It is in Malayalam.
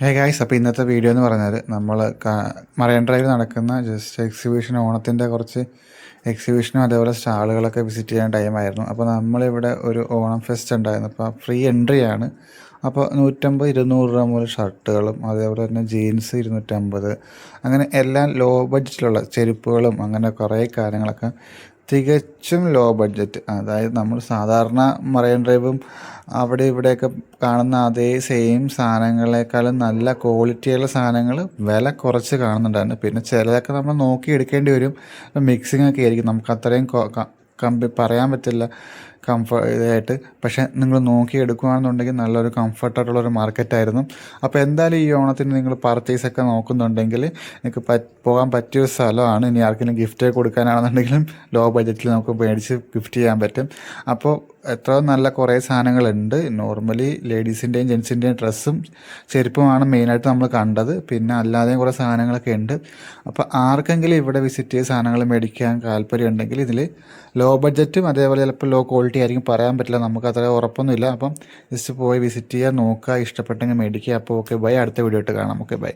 ഹേ ഗായ്സ്, അപ്പോൾ ഇന്നത്തെ വീഡിയോ എന്ന് പറഞ്ഞാൽ നമ്മൾ മറൈൻ ഡ്രൈവിൽ നടക്കുന്ന ജസ്റ്റ് എക്സിബിഷൻ, ഓണത്തിൻ്റെ കുറച്ച് എക്സിബിഷനും അതേപോലെ സ്റ്റാളുകളൊക്കെ വിസിറ്റ് ചെയ്യാൻ ടൈമായിരുന്നു. അപ്പോൾ നമ്മളിവിടെ ഒരു ഓണം ഫെസ്റ്റ് ഉണ്ടായിരുന്നു. അപ്പോൾ ഫ്രീ എൻട്രിയാണ്. അപ്പോൾ 150-200 രൂപ മുതൽ ഷർട്ടുകളും അതേപോലെ തന്നെ ജീൻസ് 250, അങ്ങനെ എല്ലാം ലോ ബഡ്ജറ്റിലുള്ള ചെരുപ്പുകളും അങ്ങനെ കുറേ കാര്യങ്ങളൊക്കെ തികച്ചും ലോ ബഡ്ജറ്റ്. അതായത് നമ്മൾ സാധാരണ മറൈൻ ഡ്രൈവും അവിടെ ഇവിടെയൊക്കെ കാണുന്ന അതേ സെയിം സാധനങ്ങളെക്കാളും നല്ല ക്വാളിറ്റിയുള്ള സാധനങ്ങൾ വില കുറച്ച് കാണുന്നുണ്ടായിരുന്നു. പിന്നെ ചിലതൊക്കെ നമ്മൾ നോക്കി എടുക്കേണ്ടി വരും. മിക്സിംഗ് ഒക്കെ ആയിരിക്കും, നമുക്ക് അത്രയും പറയാൻ പറ്റില്ല ഇതായിട്ട്. പക്ഷേ നിങ്ങൾ നോക്കി എടുക്കുകയാണെന്നുണ്ടെങ്കിൽ നല്ലൊരു കംഫർട്ടായിട്ടുള്ളൊരു മാർക്കറ്റായിരുന്നു. അപ്പോൾ എന്തായാലും ഈ ഓണത്തിന് നിങ്ങൾ പർച്ചേസൊക്കെ നോക്കുന്നുണ്ടെങ്കിൽ നിങ്ങൾക്ക് പോകാൻ പറ്റിയൊരു സ്ഥലമാണ്. ഇനി ആർക്കെങ്കിലും ഗിഫ്റ്റ് കൊടുക്കാനാണെന്നുണ്ടെങ്കിലും ലോ ബഡ്ജറ്റിൽ നമുക്ക് മേടിച്ച് ഗിഫ്റ്റ് ചെയ്യാൻ പറ്റും. അപ്പോൾ എത്ര നല്ല കുറേ സാധനങ്ങളുണ്ട്. നോർമലി ലേഡീസിൻ്റെയും ജെൻസിൻ്റെയും ഡ്രസ്സും ചെരുപ്പുമാണ് മെയിനായിട്ട് നമ്മൾ കണ്ടത്. പിന്നെ അല്ലാതെയും കുറേ സാധനങ്ങളൊക്കെ ഉണ്ട്. അപ്പോൾ ആർക്കെങ്കിലും ഇവിടെ വിസിറ്റ് ചെയ്ത് സാധനങ്ങൾ മേടിക്കാൻ താല്പര്യം ഉണ്ടെങ്കിൽ ഇതിൽ ലോ ബഡ്ജറ്റും അതേപോലെ ചിലപ്പോൾ ലോ ക്വാളിറ്റി ആയിരിക്കും, പറയാൻ പറ്റില്ല, നമുക്ക് അത്ര ഉറപ്പൊന്നുമില്ല. അപ്പം ജസ്റ്റ് പോയി വിസിറ്റ് ചെയ്യുക, നോക്കുക, ഇഷ്ടപ്പെട്ടെങ്കിൽ മേടിക്കുക. അപ്പോൾ ഓക്കെ ബൈ, അടുത്ത വീഡിയോ ആയിട്ട് കാണാം. Okay bye.